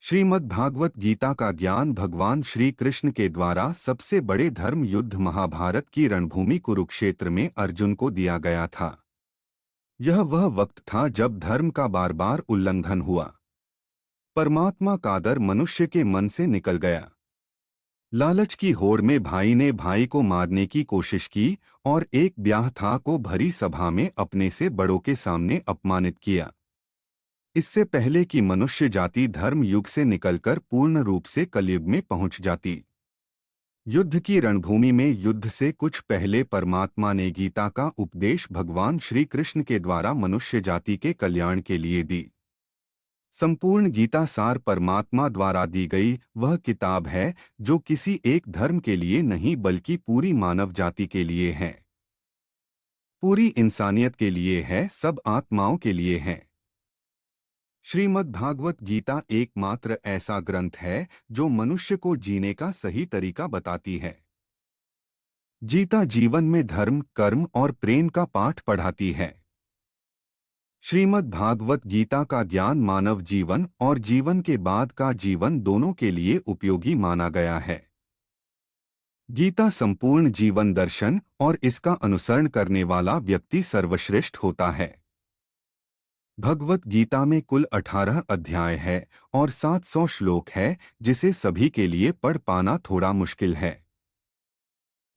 श्रीमद् भागवत गीता का ज्ञान भगवान श्री कृष्ण के द्वारा सबसे बड़े धर्म युद्ध महाभारत की रणभूमि कुरुक्षेत्र में अर्जुन को दिया गया था। यह वह वक्त था जब धर्म का बार बार उल्लंघन हुआ। परमात्मा का डर मनुष्य के मन से निकल गया। लालच की होड़ में भाई ने भाई को मारने की कोशिश की और एक ब्याह था को भरी सभा में अपने से बड़ों के सामने अपमानित किया। इससे पहले कि मनुष्य जाति धर्म युग से निकलकर पूर्ण रूप से कलयुग में पहुंच जाती। युद्ध की रणभूमि में युद्ध से कुछ पहले परमात्मा ने गीता का उपदेश भगवान श्री कृष्ण के द्वारा मनुष्य जाति के कल्याण के लिए दी। संपूर्ण गीता सार परमात्मा द्वारा दी गई वह किताब है जो किसी एक धर्म के लिए नहीं बल्कि पूरी मानव जाति के लिए है, पूरी इंसानियत के लिए है, सब आत्माओं के लिए है। श्रीमद् भागवत गीता एकमात्र ऐसा ग्रंथ है जो मनुष्य को जीने का सही तरीका बताती है। गीता जीवन में धर्म, कर्म और प्रेम का पाठ पढ़ाती है। श्रीमद् भागवत गीता का ज्ञान मानव जीवन और जीवन के बाद का जीवन दोनों के लिए उपयोगी माना गया है। गीता संपूर्ण जीवन दर्शन और इसका अनुसरण करने वाला व्यक्ति सर्वश्रेष्ठ होता है। भगवत गीता में कुल 18 अध्याय है और 700 श्लोक है, जिसे सभी के लिए पढ़ पाना थोड़ा मुश्किल है।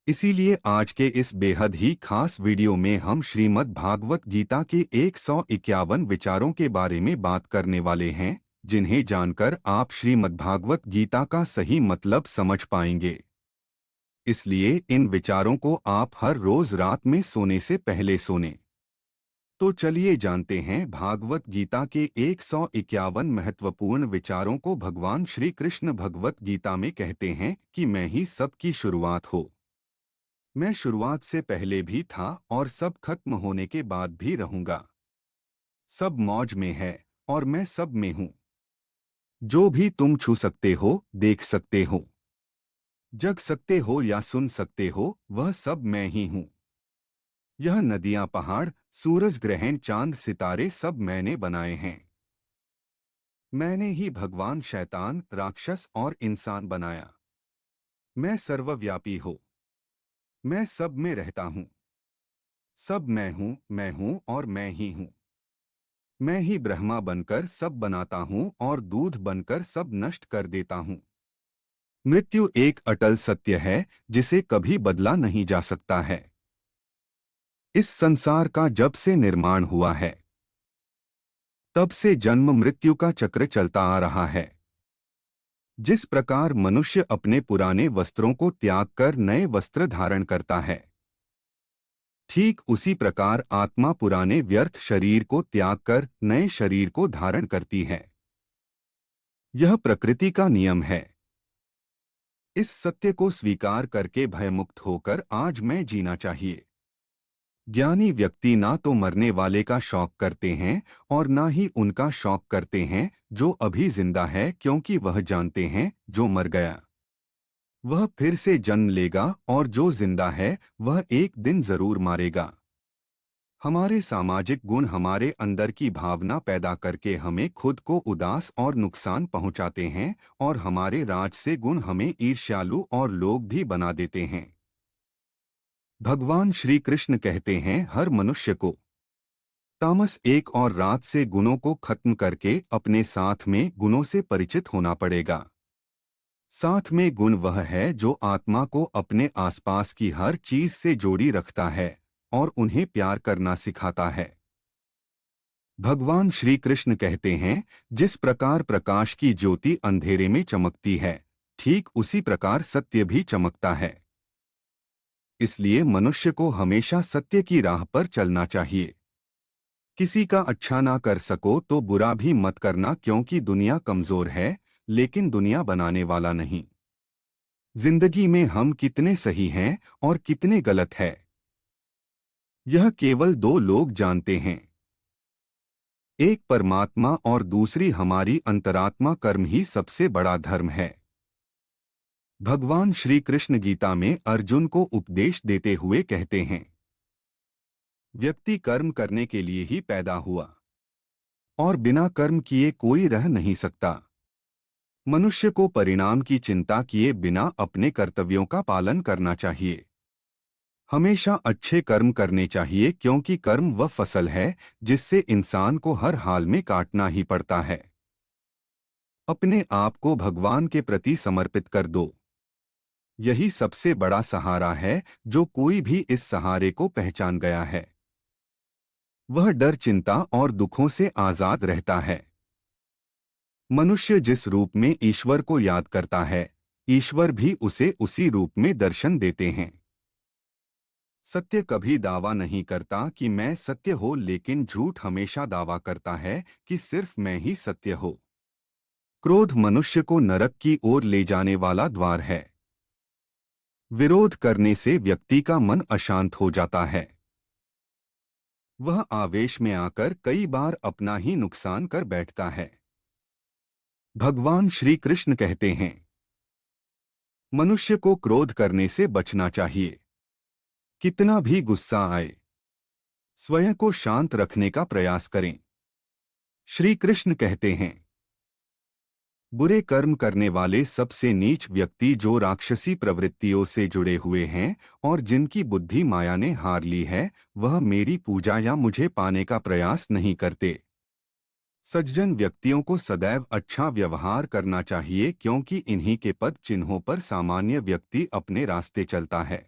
इसीलिए आज के इस बेहद ही खास वीडियो में हम श्रीमद् भागवत गीता के 151 विचारों के बारे में बात करने वाले हैं, जिन्हें जानकर आप श्रीमद् भागवत गीता का सही मतलब समझ पाएंगे। इसलिए इन विचारों को आप हर रोज रात में सोने से पहले सुनें। तो चलिए जानते हैं भागवत गीता के 151 महत्वपूर्ण विचारों को। भगवान श्री कृष्ण भगवत गीता में कहते हैं कि मैं ही सब की शुरुआत हो। मैं शुरुआत से पहले भी था और सब खत्म होने के बाद भी रहूंगा। सब मौज में है और मैं सब में हूँ। जो भी तुम छू सकते हो, देख सकते हो, जग सकते हो या सुन सकते हो, वह सब मैं ही हूँ। यह नदियां, पहाड़, सूरज, ग्रहण, चांद, सितारे सब मैंने बनाए हैं। मैंने ही भगवान, शैतान, राक्षस और इंसान बनाया। मैं सर्वव्यापी हूँ। मैं सब में रहता हूँ। सब मैं हूँ और मैं ही हूँ। मैं ही ब्रह्मा बनकर सब बनाता हूँ और दूध बनकर सब नष्ट कर देता हूँ। मृत्यु एक अटल सत्य है जिसे कभी बदला नहीं जा सकता है। इस संसार का जब से निर्माण हुआ है, तब से जन्म मृत्यु का चक्र चलता आ रहा है। जिस प्रकार मनुष्य अपने पुराने वस्त्रों को त्याग कर नए वस्त्र धारण करता है, ठीक उसी प्रकार आत्मा पुराने व्यर्थ शरीर को त्याग कर नए शरीर को धारण करती है। यह प्रकृति का नियम है। इस सत्य को स्वीकार करके भयमुक्त होकर आज मैं जीना चाहिए। ज्ञानी व्यक्ति ना तो मरने वाले का शौक करते हैं और ना ही उनका शौक करते हैं जो अभी जिंदा है, क्योंकि वह जानते हैं जो मर गया वह फिर से जन्म लेगा और जो जिंदा है वह एक दिन जरूर मारेगा। हमारे सामाजिक गुण हमारे अंदर की भावना पैदा करके हमें खुद को उदास और नुकसान पहुंचाते हैं और हमारे राज से गुण हमें ईर्ष्यालु और लोभ भी बना देते हैं। भगवान श्री कृष्ण कहते हैं हर मनुष्य को तामस एक और रात से गुणों को खत्म करके अपने साथ में गुणों से परिचित होना पड़ेगा। साथ में गुण वह है जो आत्मा को अपने आसपास की हर चीज से जोड़ी रखता है और उन्हें प्यार करना सिखाता है। भगवान श्री कृष्ण कहते हैं जिस प्रकार प्रकाश की ज्योति अंधेरे में चमकती है, ठीक उसी प्रकार सत्य भी चमकता है। इसलिए मनुष्य को हमेशा सत्य की राह पर चलना चाहिए। किसी का अच्छा ना कर सको तो बुरा भी मत करना, क्योंकि दुनिया कमजोर है लेकिन दुनिया बनाने वाला नहीं। जिंदगी में हम कितने सही हैं और कितने गलत है, यह केवल दो लोग जानते हैं। एक परमात्मा और दूसरी हमारी अंतरात्मा। कर्म ही सबसे बड़ा धर्म है। भगवान श्री कृष्ण गीता में अर्जुन को उपदेश देते हुए कहते हैं व्यक्ति कर्म करने के लिए ही पैदा हुआ और बिना कर्म किए कोई रह नहीं सकता। मनुष्य को परिणाम की चिंता किए बिना अपने कर्तव्यों का पालन करना चाहिए। हमेशा अच्छे कर्म करने चाहिए क्योंकि कर्म वह फसल है जिससे इंसान को हर हाल में काटना ही पड़ता है। अपने आप को भगवान के प्रति समर्पित कर दो। यही सबसे बड़ा सहारा है जो कोई भी इस सहारे को पहचान गया है। वह डर, चिंता और दुखों से आजाद रहता है। मनुष्य जिस रूप में ईश्वर को याद करता है, ईश्वर भी उसे उसी रूप में दर्शन देते हैं। सत्य कभी दावा नहीं करता कि मैं सत्य हो, लेकिन झूठ हमेशा दावा करता है कि सिर्फ मैं ही सत्य हो। क्रोध मनुष्य को नरक की ओर ले जाने वाला द्वार है। विरोध करने से व्यक्ति का मन अशांत हो जाता है। वह आवेश में आकर कई बार अपना ही नुकसान कर बैठता है। भगवान श्री कृष्ण कहते हैं, मनुष्य को क्रोध करने से बचना चाहिए। कितना भी गुस्सा आए, स्वयं को शांत रखने का प्रयास करें। श्री कृष्ण कहते हैं, बुरे कर्म करने वाले सबसे नीच व्यक्ति जो राक्षसी प्रवृत्तियों से जुड़े हुए हैं और जिनकी बुद्धि माया ने हार ली है, वह मेरी पूजा या मुझे पाने का प्रयास नहीं करते। सज्जन व्यक्तियों को सदैव अच्छा व्यवहार करना चाहिए क्योंकि इन्हीं के पद चिन्हों पर सामान्य व्यक्ति अपने रास्ते चलता है।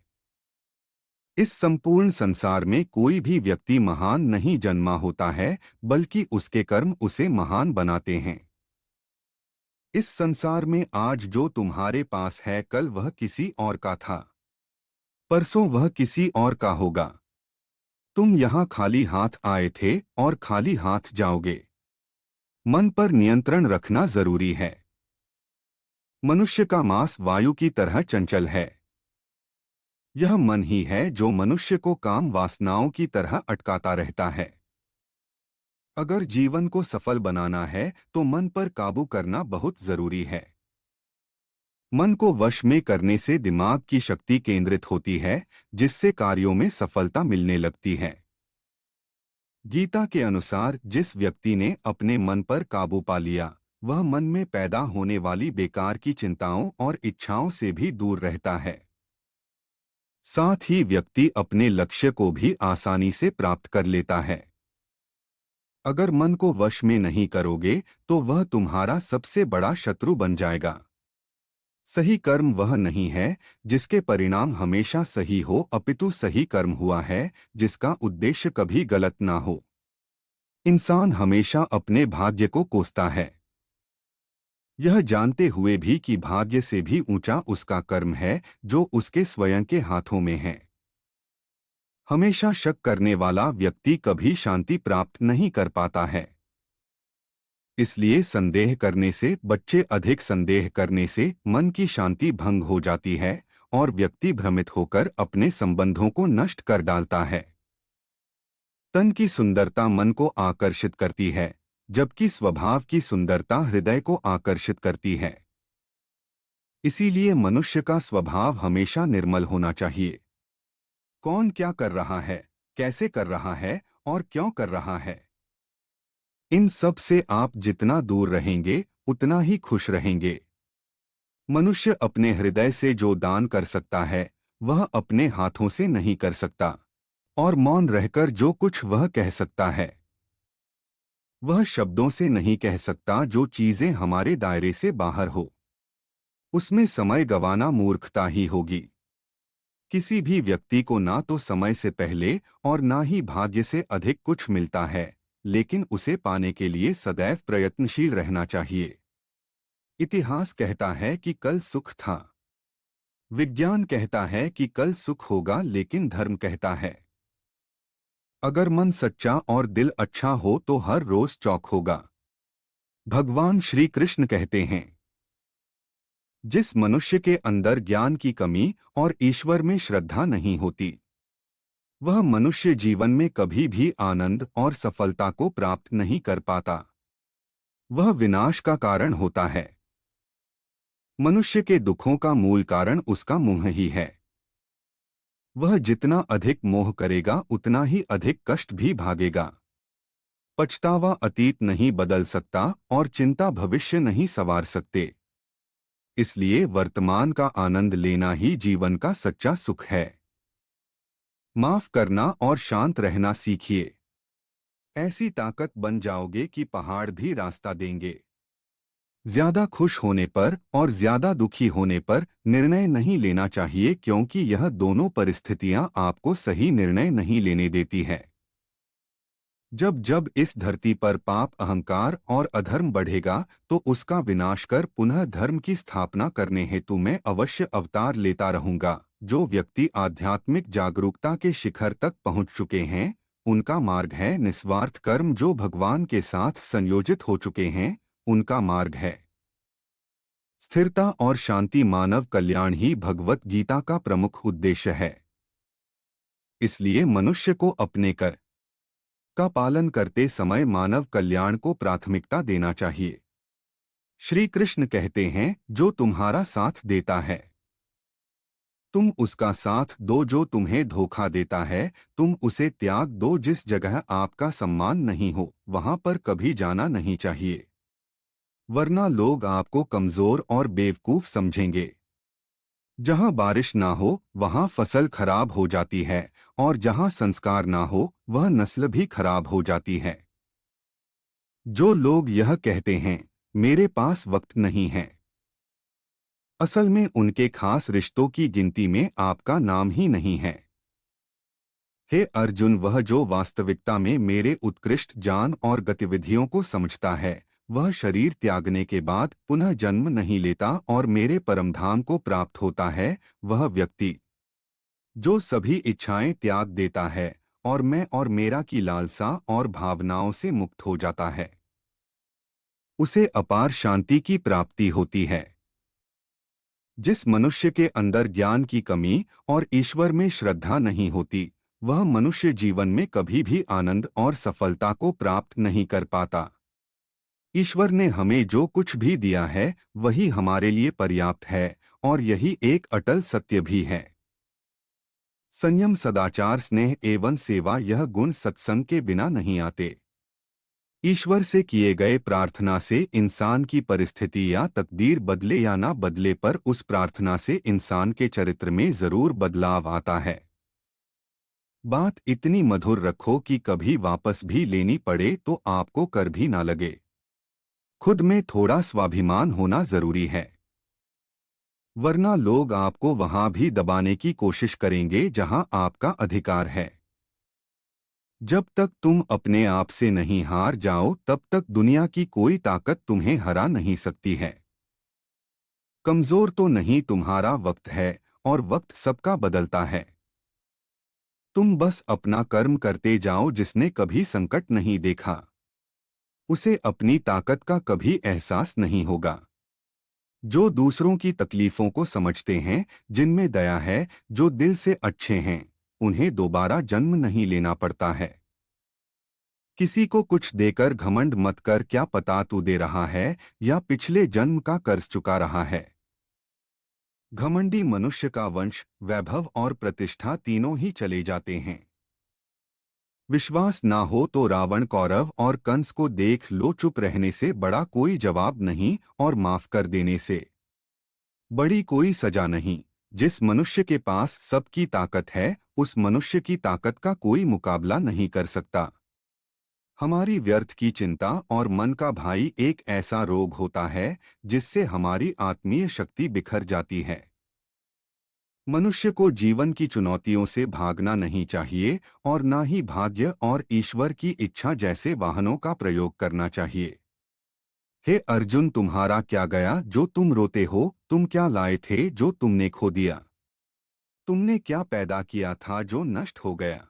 इस संपूर्ण संसार में कोई भी व्यक्ति महान नहीं जन्मा होता है, बल्कि उसके कर्म उसे महान बनाते हैं। इस संसार में आज जो तुम्हारे पास है, कल वह किसी और का था, परसों वह किसी और का होगा। तुम यहाँ खाली हाथ आए थे और खाली हाथ जाओगे। मन पर नियंत्रण रखना जरूरी है। मनुष्य का मांस वायु की तरह चंचल है। यह मन ही है जो मनुष्य को काम वासनाओं की तरह अटकाता रहता है। अगर जीवन को सफल बनाना है तो मन पर काबू करना बहुत जरूरी है। मन को वश में करने से दिमाग की शक्ति केंद्रित होती है, जिससे कार्यों में सफलता मिलने लगती है। गीता के अनुसार जिस व्यक्ति ने अपने मन पर काबू पा लिया, वह मन में पैदा होने वाली बेकार की चिंताओं और इच्छाओं से भी दूर रहता है। साथ ही व्यक्ति अपने लक्ष्य को भी आसानी से प्राप्त कर लेता है। अगर मन को वश में नहीं करोगे तो वह तुम्हारा सबसे बड़ा शत्रु बन जाएगा। सही कर्म वह नहीं है जिसके परिणाम हमेशा सही हो, अपितु सही कर्म हुआ है जिसका उद्देश्य कभी गलत ना हो। इंसान हमेशा अपने भाग्य को कोसता है, यह जानते हुए भी कि भाग्य से भी ऊंचा उसका कर्म है जो उसके स्वयं के हाथों में है। हमेशा शक करने वाला व्यक्ति कभी शांति प्राप्त नहीं कर पाता है। इसलिए संदेह करने से बच्चे, अधिक संदेह करने से मन की शांति भंग हो जाती है और व्यक्ति भ्रमित होकर अपने संबंधों को नष्ट कर डालता है। तन की सुंदरता मन को आकर्षित करती है, जबकि स्वभाव की सुंदरता हृदय को आकर्षित करती है। इसीलिए मनुष्य का स्वभाव हमेशा निर्मल होना चाहिए। कौन क्या कर रहा है, कैसे कर रहा है और क्यों कर रहा है, इन सब से आप जितना दूर रहेंगे उतना ही खुश रहेंगे। मनुष्य अपने हृदय से जो दान कर सकता है वह अपने हाथों से नहीं कर सकता, और मौन रहकर जो कुछ वह कह सकता है वह शब्दों से नहीं कह सकता। जो चीजें हमारे दायरे से बाहर हो उसमें समय गंवाना मूर्खता ही होगी। किसी भी व्यक्ति को ना तो समय से पहले और ना ही भाग्य से अधिक कुछ मिलता है, लेकिन उसे पाने के लिए सदैव प्रयत्नशील रहना चाहिए। इतिहास कहता है कि कल सुख था, विज्ञान कहता है कि कल सुख होगा, लेकिन धर्म कहता है अगर मन सच्चा और दिल अच्छा हो तो हर रोज चौक होगा। भगवान श्री कृष्ण कहते हैं, जिस मनुष्य के अंदर ज्ञान की कमी और ईश्वर में श्रद्धा नहीं होती, वह मनुष्य जीवन में कभी भी आनंद और सफलता को प्राप्त नहीं कर पाता। वह विनाश का कारण होता है। मनुष्य के दुखों का मूल कारण उसका मोह ही है। वह जितना अधिक मोह करेगा उतना ही अधिक कष्ट भी भागेगा। पछतावा अतीत नहीं बदल सकता और चिंता भविष्य नहीं संवार सकते। इसलिए वर्तमान का आनंद लेना ही जीवन का सच्चा सुख है। माफ करना और शांत रहना सीखिए। ऐसी ताकत बन जाओगे कि पहाड़ भी रास्ता देंगे। ज्यादा खुश होने पर और ज्यादा दुखी होने पर निर्णय नहीं लेना चाहिए, क्योंकि यह दोनों परिस्थितियां आपको सही निर्णय नहीं लेने देती है। जब जब इस धरती पर पाप, अहंकार और अधर्म बढ़ेगा, तो उसका विनाश कर पुनः धर्म की स्थापना करने हेतु मैं अवश्य अवतार लेता रहूंगा। जो व्यक्ति आध्यात्मिक जागरूकता के शिखर तक पहुंच चुके हैं, उनका मार्ग है निस्वार्थ कर्म। जो भगवान के साथ संयोजित हो चुके हैं, उनका मार्ग है स्थिरता और शांति। मानव कल्याण ही भगवत गीता का प्रमुख उद्देश्य है। इसलिए मनुष्य को अपने कर का पालन करते समय मानव कल्याण को प्राथमिकता देना चाहिए। श्री कृष्ण कहते हैं, जो तुम्हारा साथ देता है तुम उसका साथ दो, जो तुम्हें धोखा देता है तुम उसे त्याग दो। जिस जगह आपका सम्मान नहीं हो, वहां पर कभी जाना नहीं चाहिए, वरना लोग आपको कमजोर और बेवकूफ समझेंगे। जहां बारिश ना हो वहां फसल खराब हो जाती है, और जहां संस्कार ना हो वह नस्ल भी खराब हो जाती है। जो लोग यह कहते हैं मेरे पास वक्त नहीं है, असल में उनके खास रिश्तों की गिनती में आपका नाम ही नहीं है। हे अर्जुन, वह जो वास्तविकता में मेरे उत्कृष्ट ज्ञान और गतिविधियों को समझता है, वह शरीर त्यागने के बाद पुनः जन्म नहीं लेता और मेरे परमधाम को प्राप्त होता है। वह व्यक्ति जो सभी इच्छाएं त्याग देता है और मैं और मेरा की लालसा और भावनाओं से मुक्त हो जाता है, उसे अपार शांति की प्राप्ति होती है। जिस मनुष्य के अंदर ज्ञान की कमी और ईश्वर में श्रद्धा नहीं होती, वह मनुष्य जीवन में कभी भी आनंद और सफलता को प्राप्त नहीं कर पाता। ईश्वर ने हमें जो कुछ भी दिया है वही हमारे लिए पर्याप्त है, और यही एक अटल सत्य भी है। संयम, सदाचार, स्नेह एवं सेवा, यह गुण सत्संग के बिना नहीं आते। ईश्वर से किए गए प्रार्थना से इंसान की परिस्थिति या तकदीर बदले या ना बदले, पर उस प्रार्थना से इंसान के चरित्र में जरूर बदलाव आता है। बात इतनी मधुर रखो कि कभी वापस भी लेनी पड़े तो आपको कर भी ना लगे। खुद में थोड़ा स्वाभिमान होना जरूरी है, वरना लोग आपको वहां भी दबाने की कोशिश करेंगे जहां आपका अधिकार है। जब तक तुम अपने आप से नहीं हार जाओ, तब तक दुनिया की कोई ताकत तुम्हें हरा नहीं सकती है। कमजोर तो नहीं तुम्हारा वक्त है, और वक्त सबका बदलता है। तुम बस अपना कर्म करते जाओ। जिसने कभी संकट नहीं देखा, उसे अपनी ताकत का कभी एहसास नहीं होगा। जो दूसरों की तकलीफों को समझते हैं, जिनमें दया है, जो दिल से अच्छे हैं, उन्हें दोबारा जन्म नहीं लेना पड़ता है। किसी को कुछ देकर घमंड मत कर, क्या पता तू दे रहा है या पिछले जन्म का कर्ज चुका रहा है। घमंडी मनुष्य का वंश, वैभव और प्रतिष्ठा तीनों ही चले जाते हैं। विश्वास ना हो तो रावण, कौरव और कंस को देख लो। चुप रहने से बड़ा कोई जवाब नहीं, और माफ कर देने से बड़ी कोई सजा नहीं। जिस मनुष्य के पास सबकी ताकत है, उस मनुष्य की ताकत का कोई मुकाबला नहीं कर सकता। हमारी व्यर्थ की चिंता और मन का भाई एक ऐसा रोग होता है जिससे हमारी आत्मीय शक्ति बिखर जाती है। मनुष्य को जीवन की चुनौतियों से भागना नहीं चाहिए, और ना ही भाग्य और ईश्वर की इच्छा जैसे वाहनों का प्रयोग करना चाहिए। हे अर्जुन, तुम्हारा क्या गया जो तुम रोते हो? तुम क्या लाए थे जो तुमने खो दिया? तुमने क्या पैदा किया था जो नष्ट हो गया?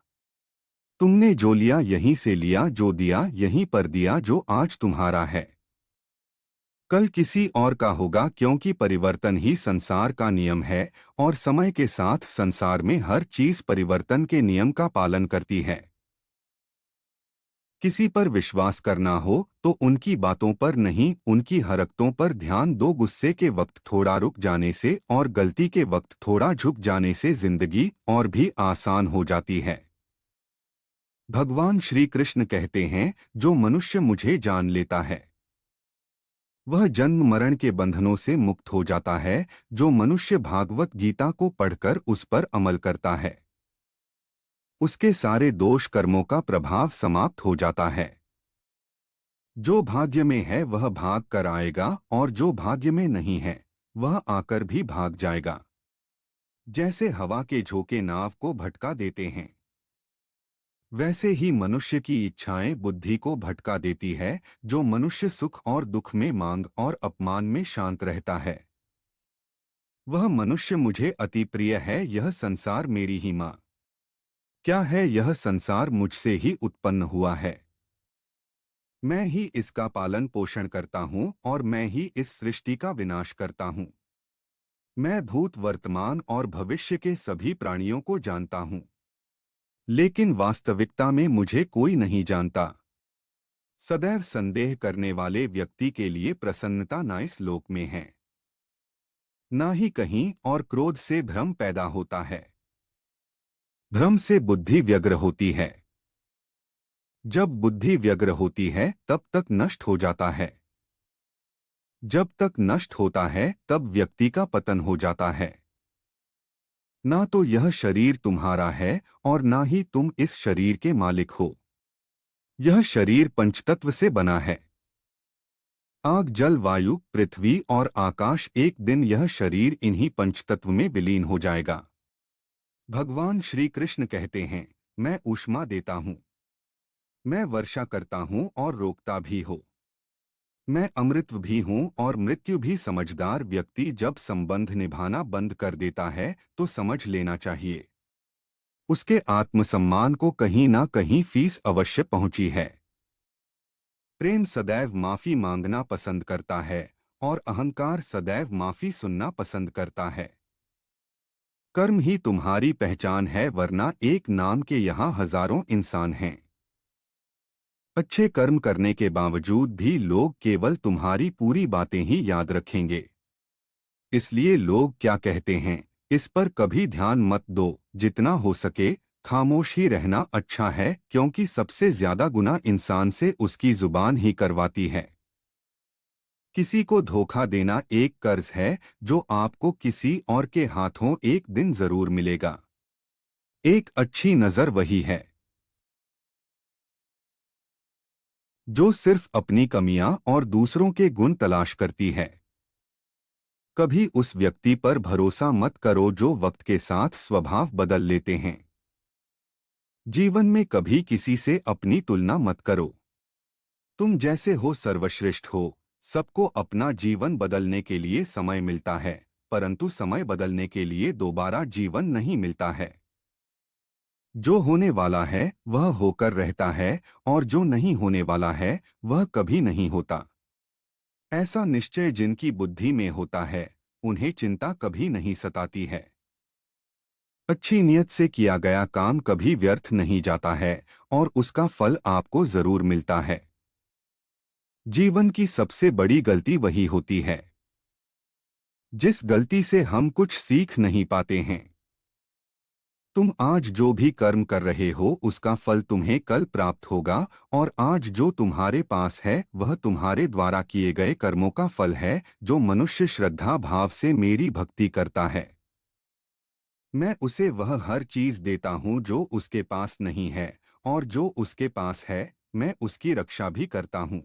तुमने जो लिया यहीं से लिया, जो दिया यहीं पर दिया, जो आज तुम्हारा है कल किसी और का होगा, क्योंकि परिवर्तन ही संसार का नियम है, और समय के साथ संसार में हर चीज परिवर्तन के नियम का पालन करती है। किसी पर विश्वास करना हो तो उनकी बातों पर नहीं, उनकी हरकतों पर ध्यान दो। गुस्से के वक्त थोड़ा रुक जाने से और गलती के वक्त थोड़ा झुक जाने से जिंदगी और भी आसान हो जाती है। भगवान श्री कृष्ण कहते हैं, जो मनुष्य मुझे जान लेता है वह जन्म मरण के बंधनों से मुक्त हो जाता है। जो मनुष्य भागवत गीता को पढ़कर उस पर अमल करता है, उसके सारे दोष कर्मों का प्रभाव समाप्त हो जाता है। जो भाग्य में है वह भाग कर आएगा, और जो भाग्य में नहीं है वह आकर भी भाग जाएगा। जैसे हवा के झोंके नाव को भटका देते हैं, वैसे ही मनुष्य की इच्छाएं बुद्धि को भटका देती है। जो मनुष्य सुख और दुख में, मांग और अपमान में शांत रहता है, वह मनुष्य मुझे अति प्रिय है। यह संसार मेरी ही माँ क्या है, यह संसार मुझसे ही उत्पन्न हुआ है। मैं ही इसका पालन पोषण करता हूँ और मैं ही इस सृष्टि का विनाश करता हूँ। मैं भूत, वर्तमान और भविष्य के सभी प्राणियों को जानता हूँ, लेकिन वास्तविकता में मुझे कोई नहीं जानता। सदैव संदेह करने वाले व्यक्ति के लिए प्रसन्नता न इस लोक में है, न ही कहीं, और क्रोध से भ्रम पैदा होता है। भ्रम से बुद्धि व्यग्र होती है। जब बुद्धि व्यग्र होती है तब तक नष्ट हो जाता है। जब तक नष्ट होता है तब व्यक्ति का पतन हो जाता है। ना तो यह शरीर तुम्हारा है और ना ही तुम इस शरीर के मालिक हो। यह शरीर पंचतत्व से बना है। आग, जल, वायु, पृथ्वी और आकाश, एक दिन यह शरीर इन्हीं पंचतत्व में विलीन हो जाएगा। भगवान श्री कृष्ण कहते हैं, मैं ऊष्मा देता हूँ, मैं वर्षा करता हूँ और रोकता भी हूँ, मैं अमृत भी हूँ और मृत्यु भी। समझदार व्यक्ति जब संबंध निभाना बंद कर देता है तो समझ लेना चाहिए उसके आत्मसम्मान को कहीं ना कहीं फीस अवश्य पहुंची है। प्रेम सदैव माफी मांगना पसंद करता है और अहंकार सदैव माफी सुनना पसंद करता है। कर्म ही तुम्हारी पहचान है, वरना एक नाम के यहाँ हजारों इंसान हैं। अच्छे कर्म करने के बावजूद भी लोग केवल तुम्हारी पूरी बातें ही याद रखेंगे। इसलिए लोग क्या कहते हैं, इस पर कभी ध्यान मत दो। जितना हो सके खामोश ही रहना अच्छा है, क्योंकि सबसे ज्यादा गुनाह इंसान से उसकी जुबान ही करवाती है। किसी को धोखा देना एक कर्ज है जो आपको किसी और के हाथों एक दिन जरूर मिलेगा। एक अच्छी नजर वही है जो सिर्फ अपनी कमियां और दूसरों के गुण तलाश करती है। कभी उस व्यक्ति पर भरोसा मत करो जो वक्त के साथ स्वभाव बदल लेते हैं। जीवन में कभी किसी से अपनी तुलना मत करो। तुम जैसे हो सर्वश्रेष्ठ हो। सबको अपना जीवन बदलने के लिए समय मिलता है, परंतु समय बदलने के लिए दोबारा जीवन नहीं मिलता है। जो होने वाला है वह होकर रहता है, और जो नहीं होने वाला है वह कभी नहीं होता। ऐसा निश्चय जिनकी बुद्धि में होता है उन्हें चिंता कभी नहीं सताती है। अच्छी नीयत से किया गया काम कभी व्यर्थ नहीं जाता है और उसका फल आपको जरूर मिलता है। जीवन की सबसे बड़ी गलती वही होती है जिस गलती से हम कुछ सीख नहीं पाते हैं। तुम आज जो भी कर्म कर रहे हो उसका फल तुम्हें कल प्राप्त होगा, और आज जो तुम्हारे पास है वह तुम्हारे द्वारा किए गए कर्मों का फल है। जो मनुष्य श्रद्धा भाव से मेरी भक्ति करता है, मैं उसे वह हर चीज देता हूँ जो उसके पास नहीं है, और जो उसके पास है मैं उसकी रक्षा भी करता हूँ।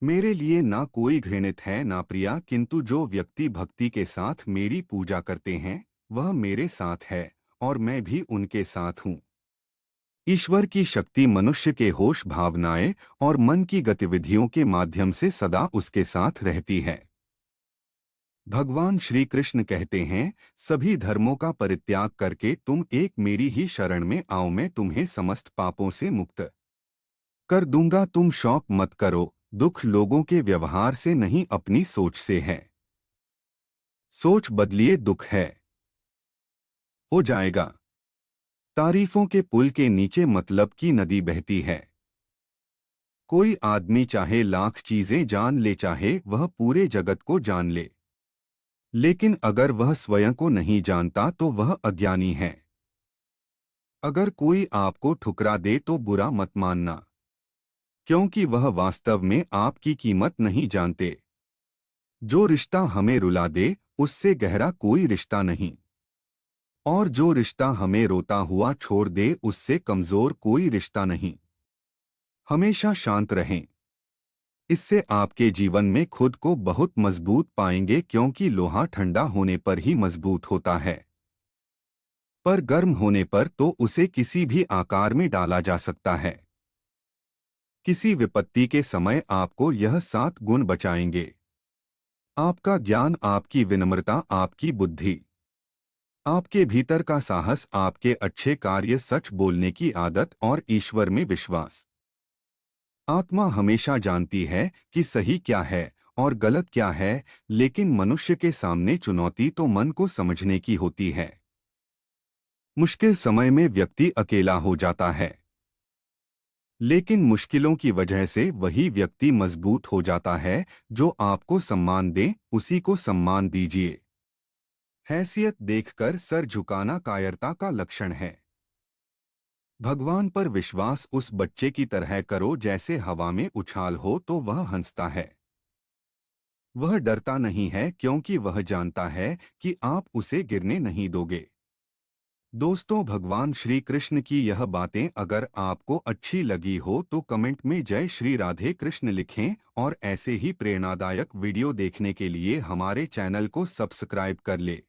मेरे लिए ना कोई घृणित है ना प्रिया, किंतु जो व्यक्ति भक्ति के साथ मेरी पूजा करते हैं वह मेरे साथ है और मैं भी उनके साथ हूँ। ईश्वर की शक्ति मनुष्य के होश, भावनाएं और मन की गतिविधियों के माध्यम से सदा उसके साथ रहती है। भगवान श्री कृष्ण कहते हैं, सभी धर्मों का परित्याग करके तुम एक मेरी ही शरण में आओ, मैं तुम्हें समस्त पापों से मुक्त कर दूंगा। तुम शौक मत करो, दुख लोगों के व्यवहार से नहीं अपनी सोच से है। सोच बदलिए, दुख है हो जाएगा। तारीफों के पुल के नीचे मतलब की नदी बहती है। कोई आदमी चाहे लाख चीजें जान ले, चाहे वह पूरे जगत को जान ले, लेकिन अगर वह स्वयं को नहीं जानता तो वह अज्ञानी है। अगर कोई आपको ठुकरा दे तो बुरा मत मानना, क्योंकि वह वास्तव में आपकी कीमत नहीं जानते। जो रिश्ता हमें रुला दे उससे गहरा कोई रिश्ता नहीं, और जो रिश्ता हमें रोता हुआ छोड़ दे उससे कमजोर कोई रिश्ता नहीं। हमेशा शांत रहें। इससे आपके जीवन में खुद को बहुत मजबूत पाएंगे, क्योंकि लोहा ठंडा होने पर ही मजबूत होता है, पर गर्म होने पर तो उसे किसी भी आकार में डाला जा सकता है। किसी विपत्ति के समय आपको यह 7 गुण बचाएंगे। आपका ज्ञान, आपकी विनम्रता, आपकी बुद्धि, आपके भीतर का साहस, आपके अच्छे कार्य, सच बोलने की आदत और ईश्वर में विश्वास। आत्मा हमेशा जानती है कि सही क्या है और गलत क्या है, लेकिन मनुष्य के सामने चुनौती तो मन को समझने की होती है। मुश्किल समय में व्यक्ति अकेला हो जाता है, लेकिन मुश्किलों की वजह से वही व्यक्ति मजबूत हो जाता है। जो आपको सम्मान दे उसी को सम्मान दीजिए। हैसियत देखकर सर झुकाना कायरता का लक्षण है। भगवान पर विश्वास उस बच्चे की तरह करो जैसे हवा में उछाल हो तो वह हंसता है। वह डरता नहीं है, क्योंकि वह जानता है कि आप उसे गिरने नहीं दोगे। दोस्तों, भगवान श्री कृष्ण की यह बातें अगर आपको अच्छी लगी हो तो कमेंट में जय श्री राधे कृष्ण लिखें, और ऐसे ही प्रेरणादायक वीडियो देखने के लिए हमारे चैनल को सब्सक्राइब कर ले।